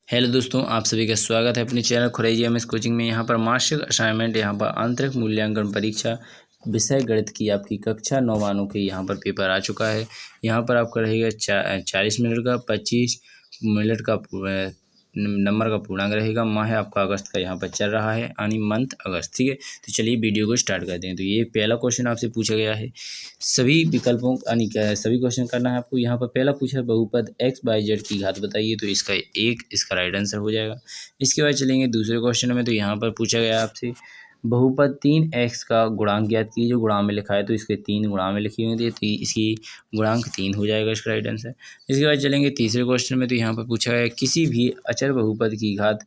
Hello दोस्तों, आप सभी का स्वागत है अपने चैनल खुरैजी एमएस कोचिंग में। यहाँ पर मासिक असाइनमेंट, यहाँ पर आंतरिक मूल्यांकन परीक्षा विषय गणित की आपकी कक्षा 9 मानों के यहाँ पर पेपर आ चुका है। यहाँ पर आपका रहेगा 40 मिनट का, 25 मिनट का नंबर का पूर्णांक रहेगा। माह आपका अगस्त का यहाँ पर चल रहा है, यानी मंथ अगस्त। ठीक है, तो चलिए वीडियो को स्टार्ट करते हैं। तो ये पहला क्वेश्चन आपसे पूछा गया है। सभी विकल्पों यानी सभी क्वेश्चन करना है आपको। यहाँ पर पहला पूछा है बहुपद x/z की घात बताइए, तो इसका राइट आंसर हो जाएगा। इसके बाद चलेंगे दूसरे क्वेश्चन में। तो यहाँ पर पूछा गया आपसे बहुपद 3x का गुणांक ज्ञात कीजिए। जो गुणांक में लिखा है तो इसके 3 गुणांक में लिखी हुई थी, तो इसकी गुणांक 3 हो जाएगा इसका राइट आंसर। इसके बाद चलेंगे तीसरे क्वेश्चन में। तो यहाँ पर पूछा है किसी भी अचर बहुपद की घात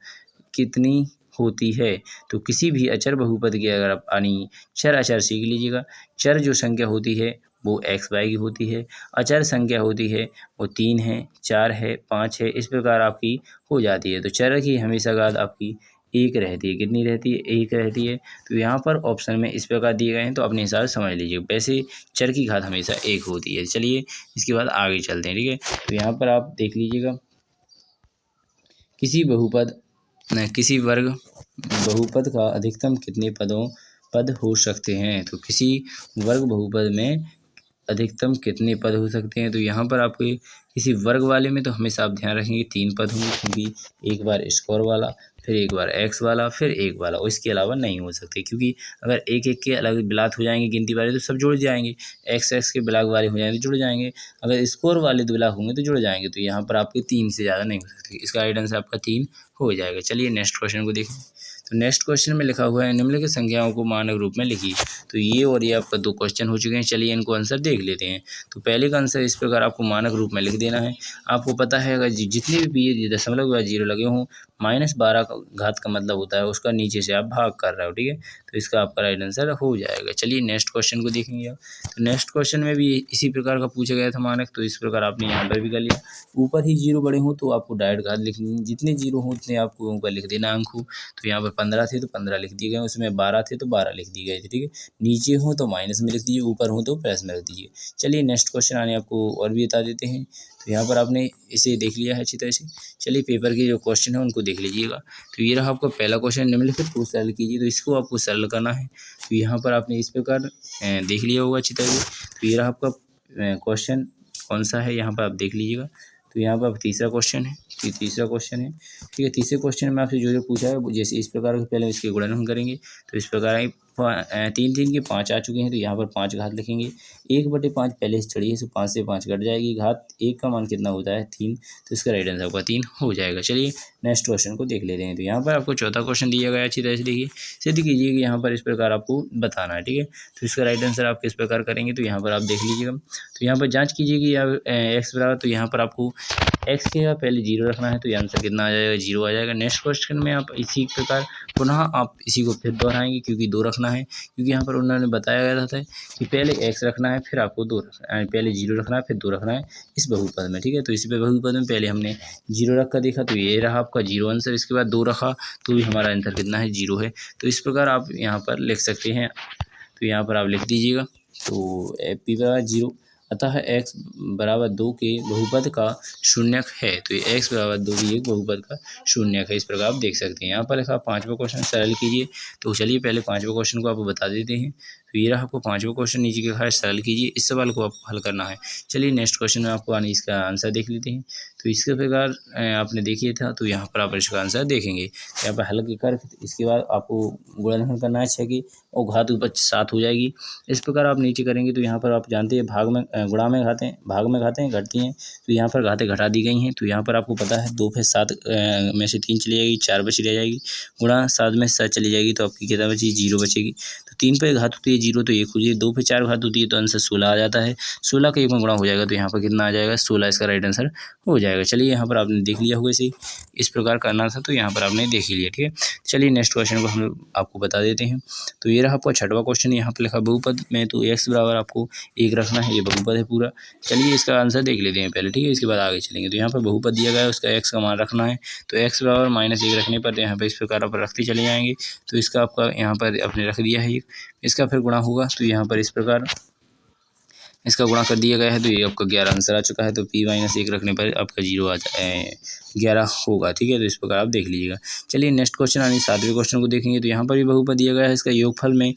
कितनी होती है। तो किसी भी अचर बहुपद की, अगर आप यानी चर अचर सीख लीजिएगा। चर जो संख्या होती है वो x y की होती है, अचर संख्या होती है वो 3 है, 4 है, 5 है, इस प्रकार आपकी हो जाती है। तो चर की हमेशा घात आपकी 1 रहती है। कितनी रहती है? 1 रहती है। तो यहाँ पर ऑप्शन में इस प्रकार दिए गए हैं, तो अपने हिसाब से समझ लीजिए। वैसे चर की घात हमेशा 1 होती है। चलिए इसके बाद आगे चलते हैं। ठीक है, तो यहाँ पर आप देख लीजिएगा, किसी वर्ग बहुपद का अधिकतम कितने पद हो सकते हैं। तो किसी वर्ग बहुपद में अधिकतम कितने पद हो सकते हैं। तो यहाँ पर आपके किसी वर्ग वाले में तो हमेशा आप ध्यान रखेंगे 3 पद होंगे, क्योंकि एक बार स्क्वायर वाला, फिर एक बार एक्स वाला, फिर एक वाला, और इसके अलावा नहीं हो सकते। क्योंकि अगर एक एक के अलग बिलात हो जाएंगे गिनती वाले तो सब जुड़ जाएंगे, एक्स के बिलाक वाले हो जाएंगे तो जुड़ जाएंगे, अगर स्कोर वाले दो बिलाक होंगे तो जुड़ जाएंगे। तो यहाँ पर आपके 3 से ज़्यादा नहीं हो सकते। इसका राइट आंसर आपका 3 हो जाएगा। चलिए नेक्स्ट क्वेश्चन को देखें। तो नेक्स्ट क्वेश्चन में लिखा हुआ है निम्नलिखित संख्याओं को मानक रूप में लिखिए। तो ये और ये आपका 2 क्वेश्चन हो चुके हैं। चलिए इनको आंसर देख लेते हैं। तो पहले का आंसर इस प्रकार आपको मानक रूप में लिख देना है। आपको पता है अगर जितने भी दशमलव या जीरो लगे हों, -12 का घात का मतलब होता है उसका नीचे से आप भाग कर रहे हो। ठीक है, तो इसका आपका राइट आंसर हो जाएगा। चलिए नेक्स्ट क्वेश्चन को देखेंगे आप। तो नेक्स्ट क्वेश्चन में भी इसी प्रकार का पूछा गया था मानक, तो इस प्रकार आपने यहाँ पर भी कर लिया। ऊपर ही जीरो बड़े हों तो आपको डायरेक्ट घात लिखनी है, जितने जीरो हों उतने आपको ऊपर लिख देना अंक हो। तो यहाँ पर 15 थे तो 15 लिख दिए गए, उसमें 12 थे तो 12 लिख दिए गए थे। ठीक है, नीचे हो तो माइनस में लिख दीजिए, ऊपर हो तो प्लस में लिख दीजिए। चलिए नेक्स्ट क्वेश्चन आने आपको और भी बता देते हैं। तो यहाँ पर आपने इसे देख लिया है अच्छी तरह से। चलिए पेपर के जो क्वेश्चन है उनको देख लीजिएगा। तो ये रहा आपका पहला क्वेश्चन, निम्नलिखित को सरल कीजिए। तो इसको आपको सरल करना है। तो यहाँ पर आपने इस प्रकार देख लिया होगा अच्छी तरह से। तो ये रहा आपका क्वेश्चन कौन सा है, यहाँ पर आप देख लीजिएगा। तो यहाँ पर तीसरा क्वेश्चन है, ये तीसरा क्वेश्चन है। ठीक है, तीसरे क्वेश्चन में आपसे जो पूछा है जैसे इस प्रकार के, पहले इसके गुणन हम करेंगे। तो इस प्रकार 3 3 के 5 आ चुके हैं, तो यहाँ पर 5 घात लिखेंगे। 1/5 पहले से चढ़ी है, तो 5 से 5 कट जाएगी। घात 1 का मान कितना होता है? 3। तो इसका राइट आंसर आपका 3 हो जाएगा। चलिए नेक्स्ट क्वेश्चन को देख लेते हैं। तो यहाँ पर आपको चौथा क्वेश्चन दिया गया, अच्छी तरह से देखिए, सिद्ध कीजिए कि यहाँ पर इस प्रकार आपको बताना है। ठीक है, तो इसका राइट आंसर आप किस प्रकार करेंगे, तो यहाँ पर आप देख लीजिएगा। तो यहाँ पर जाँच कीजिए कि एक्स बराबर, तो यहाँ पर आपको एक्स के पहले 0 रखना है, तो ये आंसर कितना आ जाएगा? 0 आ जाएगा। नेक्स्ट क्वेश्चन में आप इसी प्रकार पुनः आप इसी को फिर दोहराएंगे, क्योंकि 2 रखना है। क्योंकि यहाँ पर उन्होंने बताया गया था कि पहले x रखना है, फिर आपको 2 रखना है, पहले 0 रखना है, फिर 2 रखना है इस बहुपद में। ठीक है, तो इसी पे बहुपद में पहले हमने 0 रख कर देखा, तो ये रहा आपका 0 आंसर। इसके बाद 2 रखा तो भी हमारा आंसर कितना है? 0 है। तो इस प्रकार आप यहाँ पर लिख सकते हैं। तो यहाँ पर आप लिख दीजिएगा। तो p बराबर 0, अतः x बराबर 2 के बहुपद का शून्यक है। तो ये x बराबर 2 भी एक बहुपद का शून्यक है। इस प्रकार आप देख सकते हैं। यहाँ पर लिखा 5वां क्वेश्चन सरल कीजिए। तो चलिए पहले 5वें क्वेश्चन को आपको बता देते हैं। तो ये रहा आपको 5वां क्वेश्चन, नीचे के खास सरल कीजिए। इस सवाल को आपको हल करना है। चलिए नेक्स्ट क्वेश्चन में आपको इसका आंसर देख लेते हैं। तो इसके प्रकार आपने देखिए था, तो यहाँ पर आप इसका आंसर देखेंगे। यहाँ पर हल कर इसके बाद आपको गुणनखंड करना है 6 की, और घात ऊपर 7 हो जाएगी। इस प्रकार आप नीचे करेंगे। तो यहाँ पर आप जानते हैं भाग में गुणा में घातें, भाग में घातें घटती हैं, तो यहाँ पर घातें घटा दी गई हैं। तो यहाँ पर आपको पता है 2 फिर 7 में से 3 चली जाएगी, 4 बची रह जाएगी। गुणा 7 में 7 चली जाएगी, तो आपकी कितना बची? 0 बचेगी। तो 3 पे घात होती है 0, तो 1 हो जाएगी। 2 पे 4 घात होती है तो आंसर 16 आ जाता है। 16 का 1 में गुणा हो जाएगा, तो यहाँ पर कितना आ जाएगा? 16। इसका राइट आंसर हो जाएगा। चलिए यहाँ पर आपने देख लिया होगा, इसे इस प्रकार करना था, तो यहाँ पर आपने देख ही लिया। ठीक है, चलिए नेक्स्ट क्वेश्चन को हम आपको बता देते हैं। तो ये रहा आपका 6वां क्वेश्चन। यहाँ पर लिखा बहुपद में, तो x बराबर आपको 1 रखना है। ये बहुपद है पूरा। चलिए इसका आंसर देख लेते हैं पहले। ठीक है, इसके बाद आगे चलेंगे। तो यहाँ पर बहुपद दिया गया है, उसका x का मान रखना है। तो x बराबर -1 रखने पर यहाँ पर इस प्रकार आप रखते चले जाएंगे। तो इसका आपका यहाँ पर आपने रख दिया है। इसका फिर गुणा होगा, तो यहाँ पर इस प्रकार इसका गुणा कर दिया गया है, तो ये आपका 11 आंसर आ चुका है। तो p-1 रखने पर आपका 0 आ जाए 11 होगा, ठीक है। तो इस प्रकार आप देख लीजिएगा। चलिए नेक्स्ट क्वेश्चन यानी 7वें क्वेश्चन को देखेंगे। तो यहाँ पर भी बहुपद दिया गया है, इसका योगफल में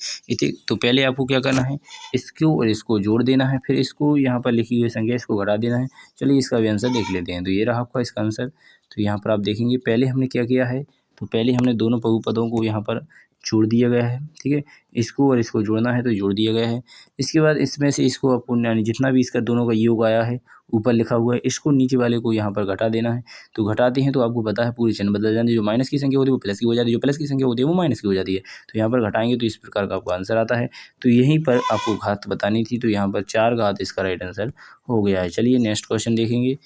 तो पहले आपको क्या करना है, इसको और इसको जोड़ देना है, फिर इसको यहाँ पर लिखी हुई संख्या इसको घटा देना है। चलिए इसका भी आंसर देख लेते हैं। तो ये रहा आपका इसका आंसर। तो यहाँ पर आप देखेंगे पहले हमने क्या किया है, तो पहले हमने दोनों बहुपदों को यहाँ पर जोड़ दिया गया है, ठीक है। इसको और इसको जोड़ना है तो जोड़ दिया गया है। इसके बाद इसमें से इसको आपको यानी जितना भी इसका दोनों का योग आया है ऊपर लिखा हुआ है, इसको नीचे वाले को यहाँ पर घटा देना है। तो घटाते हैं तो आपको पता है पूरी चिन्ह बदल जाती है, जो माइनस की संख्या होती है वो प्लस की हो जाती है, जो प्लस की संख्या होती है वो माइनस की हो जाती है। तो यहाँ पर घटाएंगे तो इस प्रकार का आपको आंसर आता है। तो यहीं पर आपको घात बतानी थी, तो यहाँ पर 4 घात इसका राइट आंसर हो गया है। चलिए नेक्स्ट क्वेश्चन देखेंगे।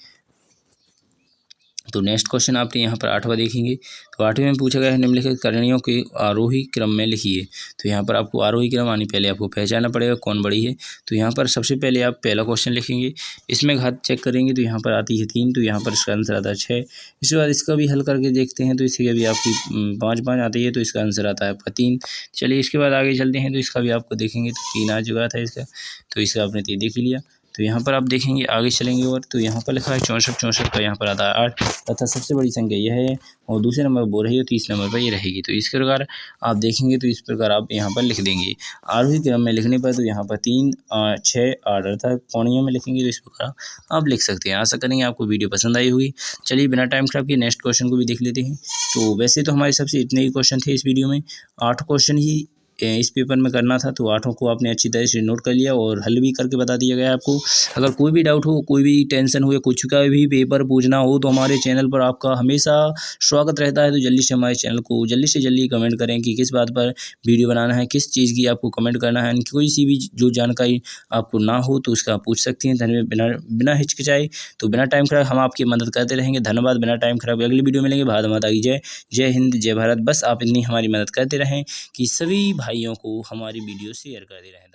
तो नेक्स्ट क्वेश्चन आपने यहाँ पर 8वां देखेंगे। तो 8वें में पूछा गया है निम्नलिखित करणियों के आरोही क्रम में लिखिए। तो यहाँ पर आपको आरोही क्रम आनी पहले आपको पहचानना पड़ेगा कौन बड़ी है। तो यहाँ पर सबसे पहले आप पहला क्वेश्चन लिखेंगे, इसमें घात चेक करेंगे तो यहाँ पर आती है 3, तो यहाँ पर इसका आंसर आता है 6। इसके बाद इसका भी हल करके देखते हैं, तो इसकी भी आपकी 5 आती है, तो इसका आंसर आता है आपका 3। चलिए इसके बाद आगे चलते हैं, तो इसका भी आपको देखेंगे तो 3 आ चुका था इसका, तो इसका आपने 3 देख लिया। तो यहाँ पर आप देखेंगे आगे चलेंगे और तो यहाँ पर लिखा है 64 का यहाँ पर आता है 8 तथा सबसे बड़ी संख्या यह है और दूसरे नंबर पर वो रहेगी, तीसरे नंबर पर ये रहेगी। तो इस प्रकार आप देखेंगे तो इस प्रकार आप यहाँ पर लिख देंगे। आरोही क्रम में लिखने पर तो यहाँ पर 3, 6, 8 अर्थात कोणियों में लिखेंगे तो इस प्रकार आप लिख सकते हैं। आशा करेंगे आपको वीडियो पसंद आई होगी। चलिए बिना टाइम खराब किए नेक्स्ट क्वेश्चन को भी देख लेते हैं। तो वैसे तो हमारे सबसे इतने ही क्वेश्चन थे इस वीडियो में, 8 क्वेश्चन ही इस पेपर में करना था, तो 8 को आपने अच्छी तरह से नोट कर लिया और हल भी करके बता दिया गया आपको। अगर कोई भी डाउट हो, कोई भी टेंशन हो या कुछ का भी पेपर पूछना हो तो हमारे चैनल पर आपका हमेशा स्वागत रहता है। तो जल्दी से हमारे चैनल को जल्दी से जल्दी कमेंट करें कि किस बात पर वीडियो बनाना है, किस चीज़ की आपको कमेंट करना है। कोई सी भी जो जानकारी आपको ना हो तो उसका पूछ सकती हैं धन्यवाद, बिना हिचकिचाए। तो बिना टाइम खराब हम आपकी मदद करते रहेंगे। धन्यवाद। बिना टाइम खराब अगली वीडियो मिलेंगे। भारत माता की जय। जय हिंद, जय भारत। बस आप इतनी हमारी मदद करते रहें कि सभी भाइयों को हमारी वीडियो शेयर करते रहें।